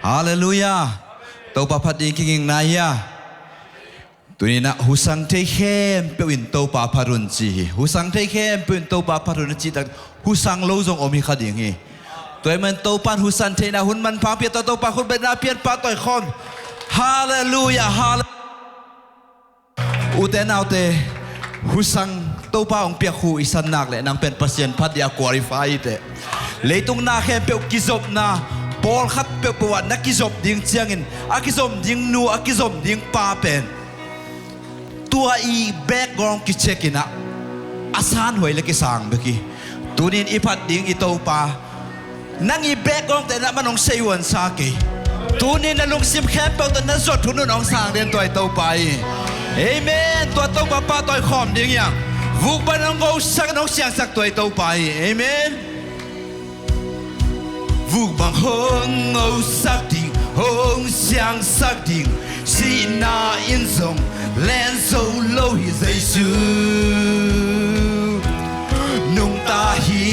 ฮาเลลูยาตัวปาพัดยิงกิงนายาตัวนี้นะหุสังเทเข้มเป็นตัวปาพารุนจีหุสังเทเข้มเป็นตัวปาพารุนจีแต่หุสังโลจงอมิขัดอย่างงี้ตัวมันตัวปันหุสันเทนะหุนมันพาเปียตัวปาคุณเป็นนาเปียนปาต่อยคอนฮาเลลูยาฮาเลอุเตนเอาเตหุสังตัวปาองเปียคูอิสันนักเลยนางเป็นเปอร์เซ็นต์พัดยากวอลิฟายเตเลยตรงนาเข้มเปียกิจบนาบอลขัดเปียประวัตินักกิจบดิ้งเชียงินอากิจบดิ้งนูอากิจบดิ้งปาเป็นตัวอีแบกกรองกิเชกินะอาสานหวยเล็กสังเมื่อกี้ตัวนี้อีพัดดิ้งอีโตปานั่งอีแบกกรองแต่นั้นมันองเซวันซากีตัวนี้นั่งลงซิมแคมเปิลแต่นั้นสดทุนนองสางเรียนตัวไอโตไปเอเมนตัวโตปาปาตัวขอมดิ้งยังวุบบันองโกสักน้องเสียงสักตัวไอโตไปเอเมนวุบบังฮงโอสักดิ้งฮงเสียงสักดิ้งสีนาอินซงแลนโซโลฮิเซซูนุ่งตาฮี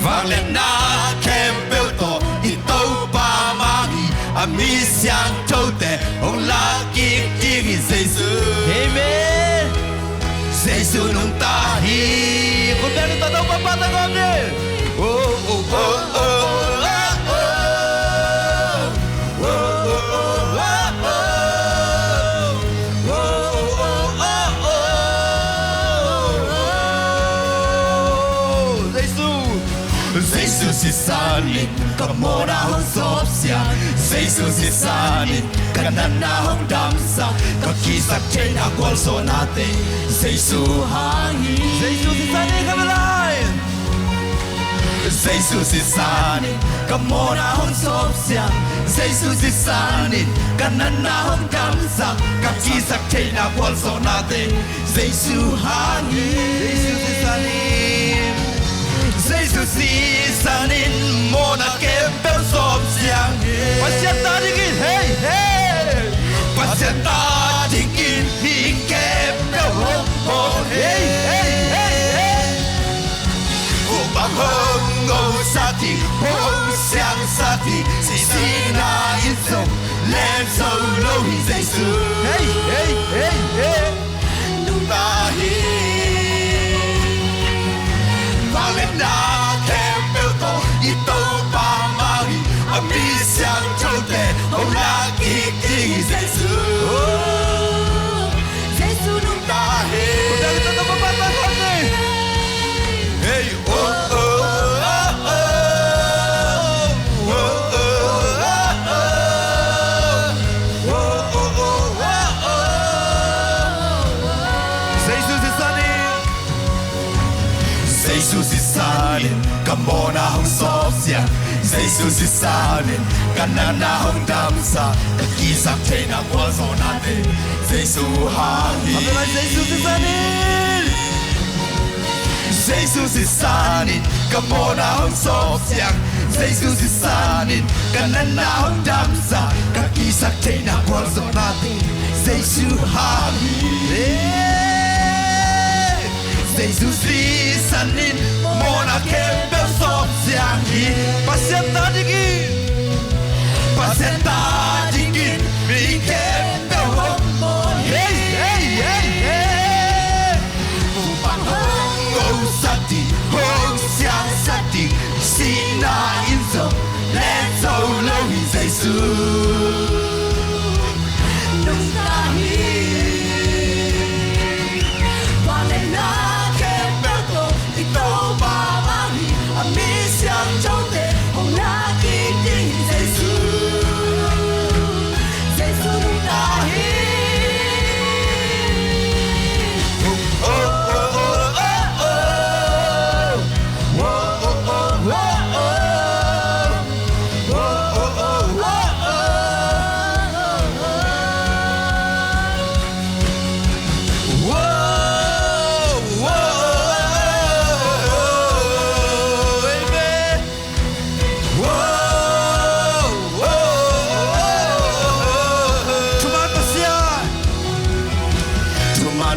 ฟังเล่นนาแคมเบลโตอิโตปามาฮีอามิเสียงโตเตองลากิกจิฮิเซซูเอเมนเซซูนุ่งตาฮีคุณแม่ก็ต้องมาปาตะกอนเนี่ยโอ้โอ้โอ้โอ้สิสานิกับโมนาห้องสอบเสียงเซซูสิสานิกันนันนาห้องดำสักกับกีสักเทนากวลโซนาเตเซซูหาฮีเซซูสิสานิกับอะไรเซซูสิสานิกับโมนาห้องสอบเสียงเซซูสิสานิกันนันนาห้องดำสักกับกีสักเทนากวลโซนาเตเซซูหาฮีเซซูสิสานิJesus is an in Mona Campbell Sobsiang Pasienta dingin hey hey Pasienta dingin Hi Campbell Hong hey hey hey hey Upang Hong Ngo Sati Hong Siang Sati Sisina Insong Len So Low Hi Jesus hey hey hey hey Nung Tahi Valenda Ito pa mari Ami siyang chote Ang lagi king Jesus Jesus nung tahi Kung dahil ito na mapatahon eh Hey oh oh oh oh Oh oh oh oh Oh oh oh Jesus is sunny Jesus is sunny Kamo na hong sopsya Jesus is sanin Kanana hong damsa Kakisak tayo na kwalso natin Jesus hangin Kapilay Jesus is sanin Jesus is sanin Kamo na hong sopsya Jesus is sanin Kanana hong damsa Kakisak tayo na kwalso natin Jesus hangin Jesus is sanin Mona Campbell Sobsiang Pasienta dingin Pasienta dingin Mi Campbell Hong Hey hey hey hey Upang Hong Sati Hong Siang Sati Sina Inzo Let's all know His Jesus Nung tahi Valena Ito ba mami Ami siyang chote Hong nakiting Jesus Jesus nung tahi Oh oh oh oh oh Oh oh oh oh oh Oh oh oh oh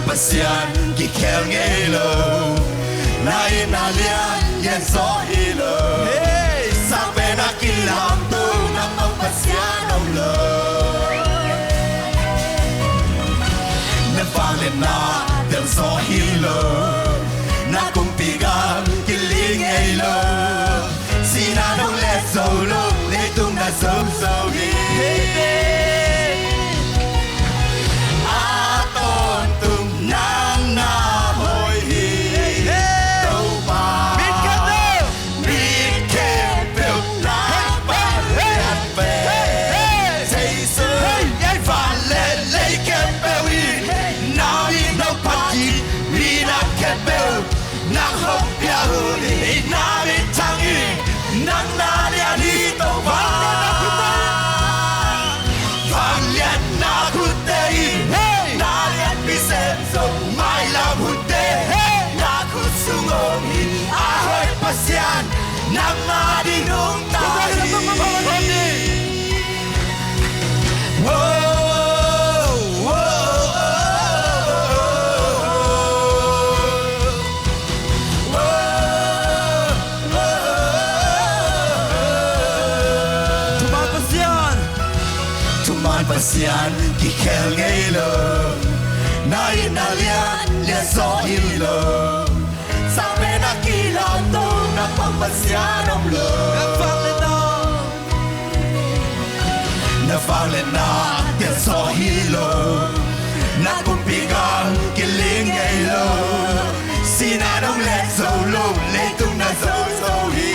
Pasian kikel ngelo Nai nalian yen so hilo Hey Sang pena na kilang tu nang magpasyan ang love. Vang lên na tiếng gió hilo na cùng pigang kiling ay lo sina đông lệ solo lệ tung na sớm sâu đi a tôn tung nang na hồi hi đâu ba biết kêu biểu na ba lên về thấy sớm và lên lấy kêu biểu nang hop ya hu na mi tangi nang na dia di to va vang lian na khu te na lian pi sem so mai la hu te na khu sung om hin a hoi pasian nang na di nung ta pasian ki khel ngei lo na lian le so il lo sa me na ki lo to na pasian om lo na phang le na ke so il lo na kum pigang ki ling ngei lo sina dong le so lo le tung na so hi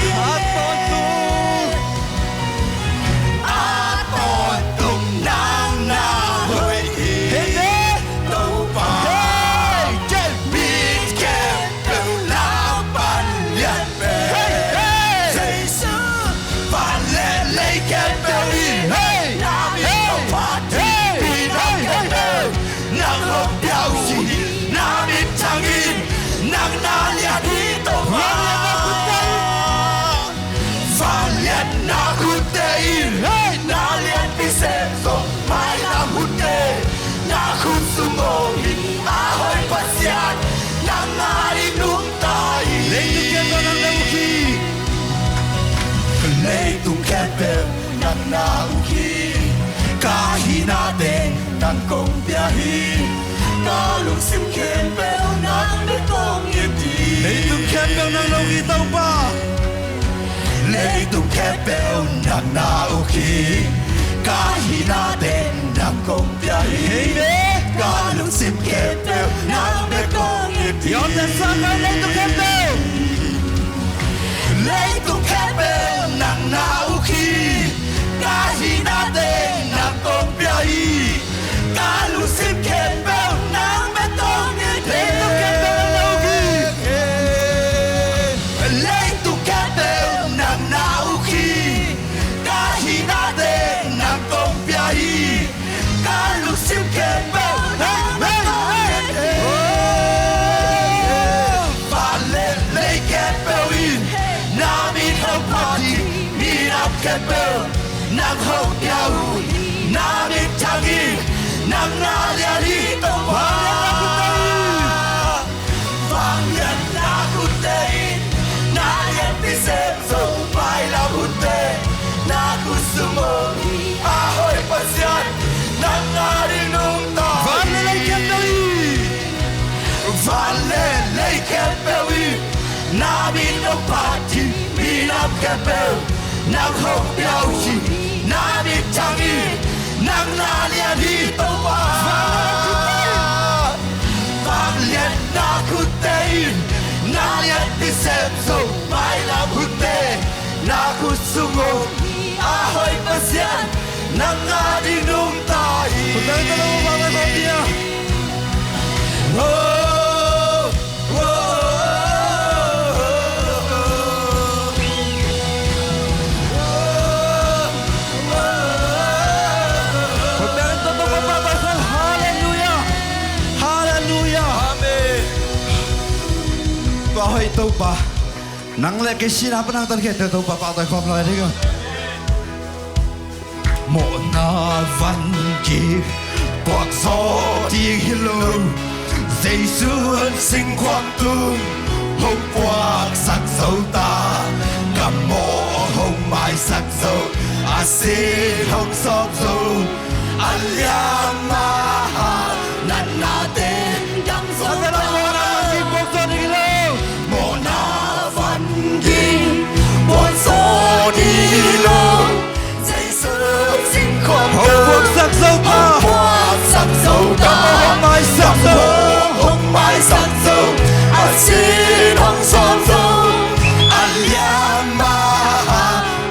na uki kahina den nang kong bia hi ka lung sim ken bel nang de kong yeti lei tu ken bel nang lo gi tau pa lei tu ken bel nang na uki kahina den nang kong bia hi ka lung sim ken bel nang de kong yeti yon de san lei tu ken bel nang na uki kahina den nang kong bia hi ka lu sim ken bel nang me tong ye le tu ken bel no gi le tu ken bel nang na u khi kahina den nang kong bia hi ka lu sim ken bel nang me tong ye fa le ken bel in na mi ho party mi na ken bel nang ho yau na mi tangi nang na dia di to va vang yan na ku te na yan pi se so pai la ku te na ku sumo a hoi pasian nang na di nung ta vale le ken pewi na mi no party mi na ken pewi nang ho yau chi na mi tangi nang na lia di to va vang lian na ku te na lian pi sem so mai la ku te na ku sumo a hoi pasian nang na di nung tai putai ta lo va va dia hoi tau pa nang le ke sina pa nang tan ke tau pa pa ta khom lai thế cơ mo na van ki quạt gió tiếng hello dây xuân sinh quang tung hôm qua sắc dấu ta cầm mộ hồng hồng mai sắc dầu a xin hồng sop dầu a liam ma nan na tên đăng dầu mô na văn ghi buồn gió đi lô dây sơ sinh không hồng quốc sắc dâu ta sắc dầu ta hồng mai sắc dâu hồng mai sắc dầu a xin hồng sop dầu a liam ma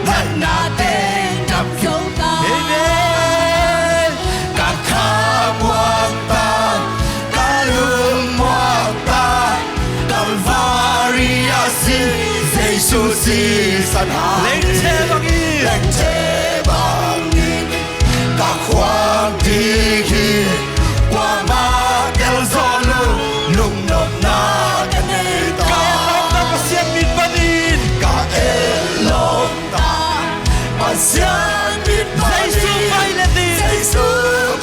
nan na tên đăng dầu ta cả kham hoàng ta cả lương hoàng ta Calvary a xin Jesus si san ha lệnh chế bằng y lệnh chế bằng in cả khoang đi khi qua ma del gió lung nộp na cái này ta ta có xiên mịt bắn in cả em lòng ta mà xiên mịt dây su bay lên đi dây su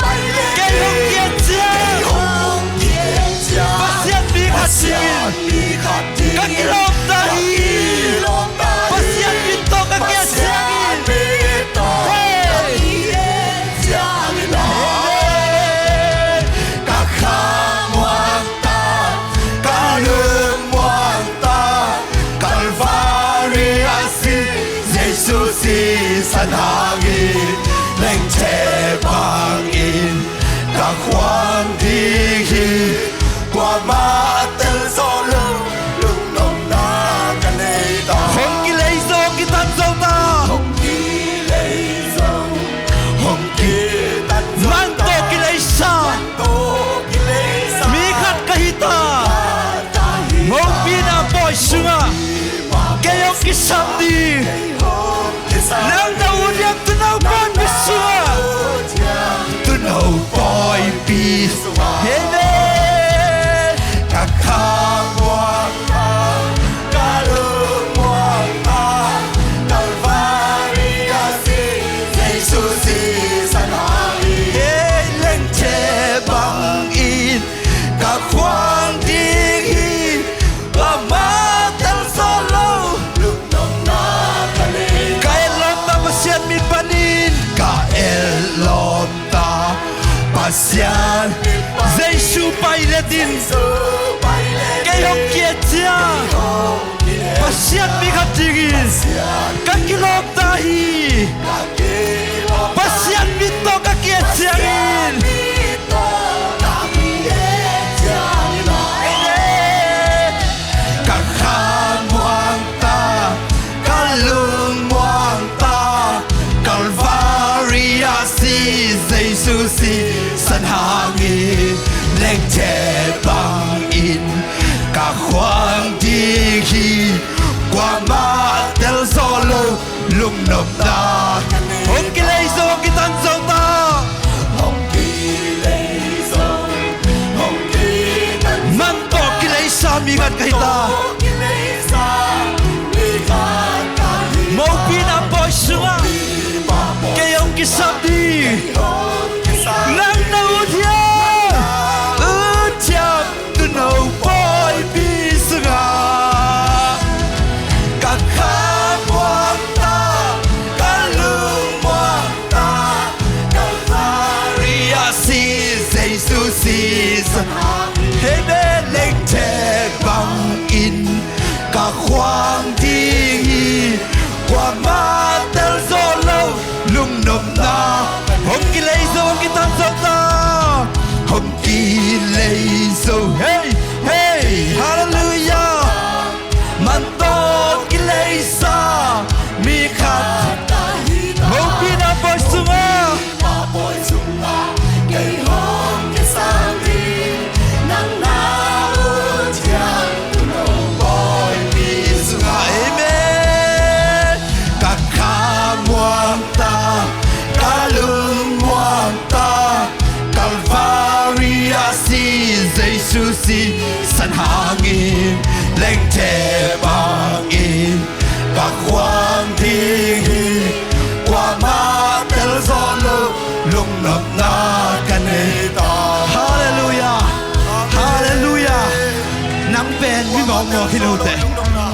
bay lên cây hồng kiệt chia hồng kiệt chia và xiên mịt hạt xin các kỳ lông ta hi và xiên mịt to các kia xiên cả kham hoàng ta cả lương hoàng ta Calvary a xin Jesus si san hagi lệnh chế bằng in cả khoang đi hi qua ma tên gió lung nồng na cái này ta hồng kỳ lấy dâu kỳ tan dâu ta hồng kỳ lấy dâu hồng kỳ tan dâu mang tô kỳ lấy sa tô kỳ lấy sa mi khát kahita mong pina boy sunga kayo kisam di nang naudyang tunaw pan bisua tunaw boy peace Amen cả kham hoàng ta cả lương hoàng ta Calvary a xin Jesus si san hagi lệnh chế bằng in cả khoang đi hi và má tan gió lâu lung nồng na cái này kaya lang ta pasyan mi panin cả el lom ta pasyan Giêsu bay lên din kay hong kiet chia pasyan mi khát tigin các kỳ lông ta hi pasyan mi to các kia chiangin cả kham hoàng ta cả lương hoàng ta Calvary a si Jesus si san hagi lệnh chế bằng in cả khoang đi hi qua ma del gió lung nộp na hong kỳ lấy dâu kỳ tan dâu ta hồng kỳ lấy dâu hồng kỳ tan mang to kỳ lấy sa mi khát kahita mong pina boy sunga kayo kisam di nang naudyang tunaw boy bisunga cả kham hoàng ta cả lương hoàng ta Calvary a si Jesus si san Amen lệnh chế bằng in cả khoang đi hi qua ma del gió lâu lung nộp na hong kỳ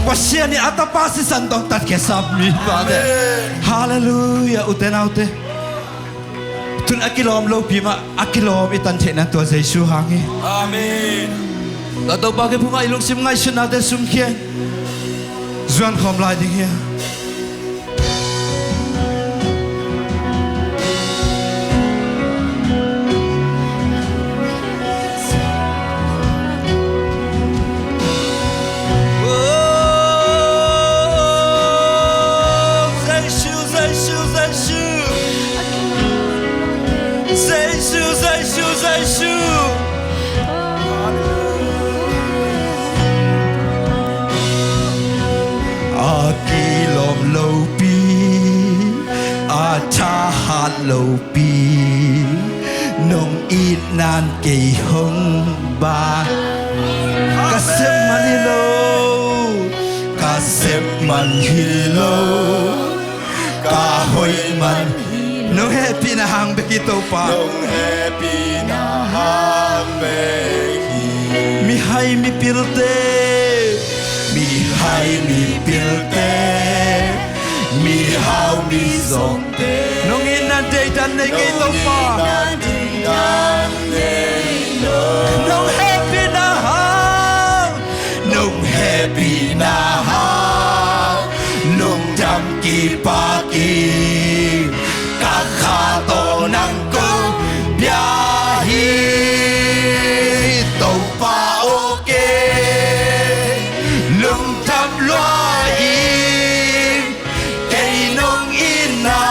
Pasien ni atapasi santong tat kesap ni Father. Hallelujah. Uten aute. Tun akilom lo pima akilom itan thena to Jesu hangi. Amen. Tato bagi bunga ilung sim ngai sunade sumkien. Zuan khom lai ding here. Lâu pi nông ít nan kỳ hông ba cả xem man hello cả xem man hello cả hồi man nông happy na hang beki to pa Nông happy na hang beki mi hai mi pilte mi hai mi pilte mi hao mi zong te nông in nan day dan nay kay to pa nông happy na hang nông happy na hang nông jam ki pa ki ka kha to nang ko bia hi to pa ok lung tham loa in cây nông in na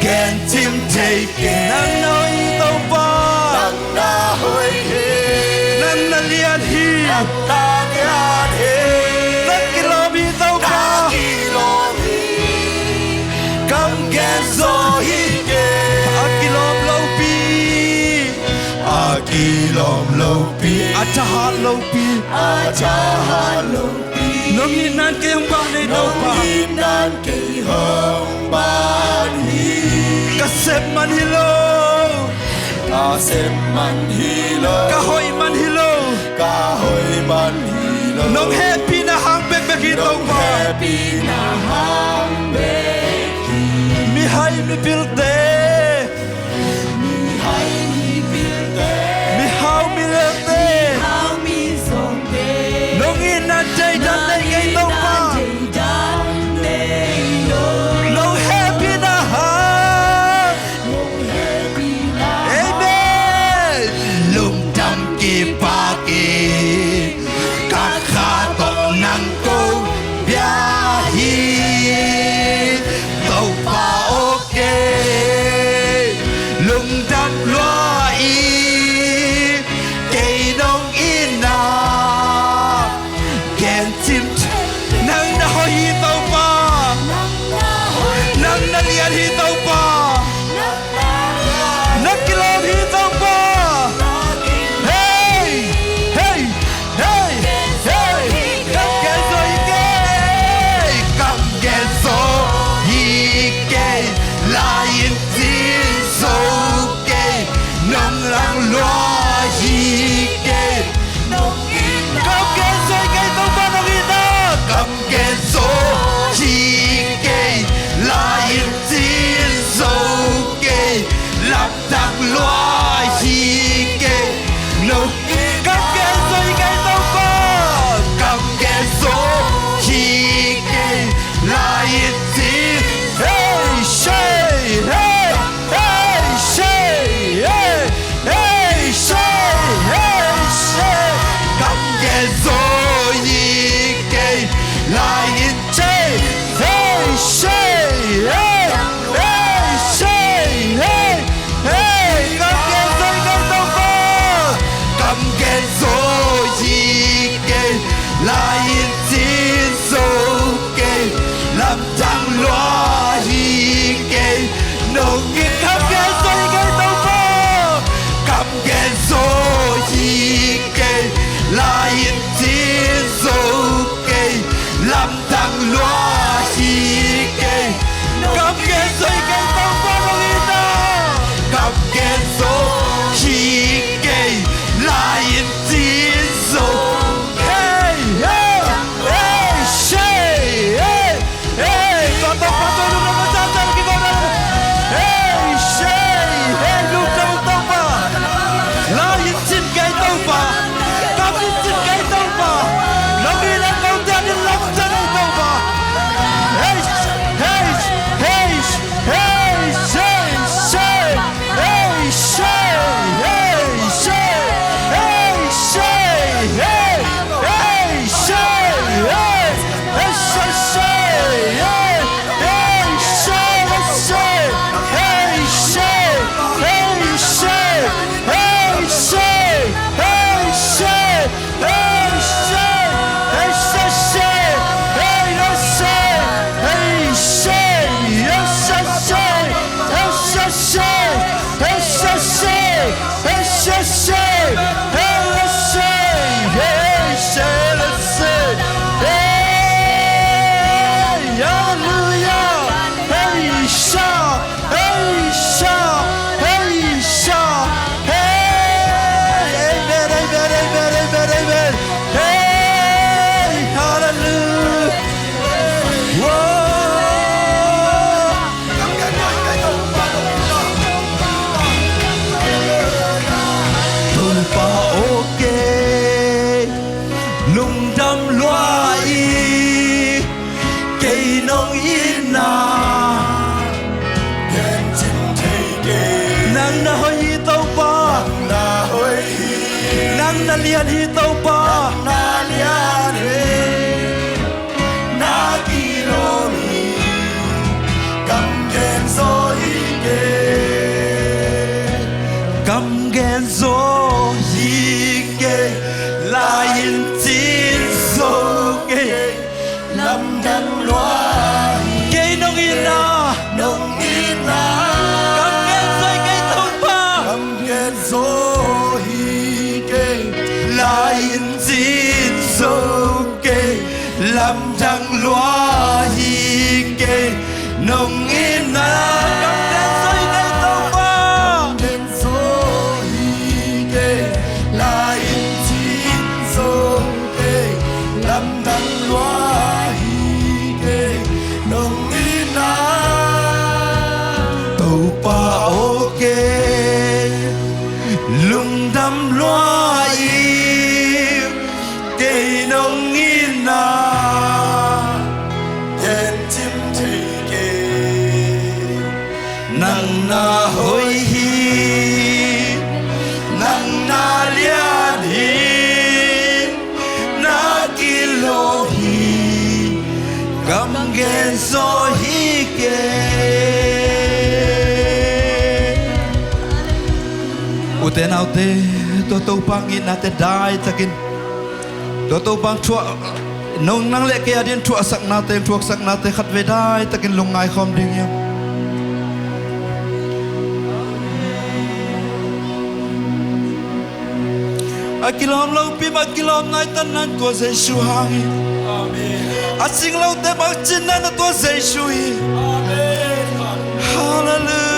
gen chim chây kê nang noi to pa nang na hoi he nang na lian hi nang ta lian he nang kilomi to pa ta kilo hi kam gen zo hi ke akilom lo pi akilom lo pi achahat lo pi acha lo pi nông in nan kay hong ba nay to pa nông in nan cây hồng ban hi ka sep man hello ta xem man hi lo ka hoi man hello ca hồi man hi lo nông happy na hang bek bek hi to nông pa happy na ham be mi hai mi pilte mi hai mi pilte mi hau mi lete hao mi song te nông in nan day dan nay kay to pa nông happy na hang amen lung trăm ki pa ki ka kha to nang ko bia hi to pa ok ina đèn chim thấy kê nang na hoi hi tàu pa na hoi nang na lian hi tàu pa na lian he na kilo mi cầm đèn gió kê cầm gen zo hi ke la yin tin so ke lâm đăng loa ke nong ina nông ina cầm gen zoi ke tàu pa cầm đèn gió kê la yin tin so ke lam thang loa hi ke nong ina cầm gen zoi ke tàu pa đèn gió kê lại chín gió kê lâm đăng loa kê nông ina tàu pa ok lung đam loa im cây nông ina đèn chim thấy kê nang na hoi hi nang na lian hi na kilo hi gam gen so hi ke uten autte to pangin na te dai takin to pang chua nong nang le ke adin chua sak na te thuak sak na te khat ve dai takin lungai khom ding yam akilom lo pi akilom nai tan nan to Jesu hangi amen asing lo te bak chin nan to Jesu hi amen hallelujah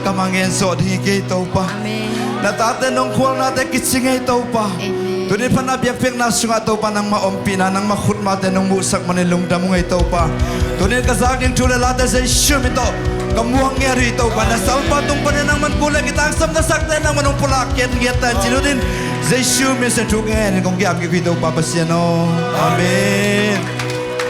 kamangen so di ke topa na tate nong kuang na te kitsingai topa tunin pa na biak na sunga topa nang maompi na nang makhut ma te nong musak manilung damungai topa tunin kazak ding chule la te se shumito kamuang ngeri topa na salpa tung pa nang man kulang kitang sam na sakte nang manong pulak ket ngeta jinudin se shume se tungen kong gyam ki topa pasiano amen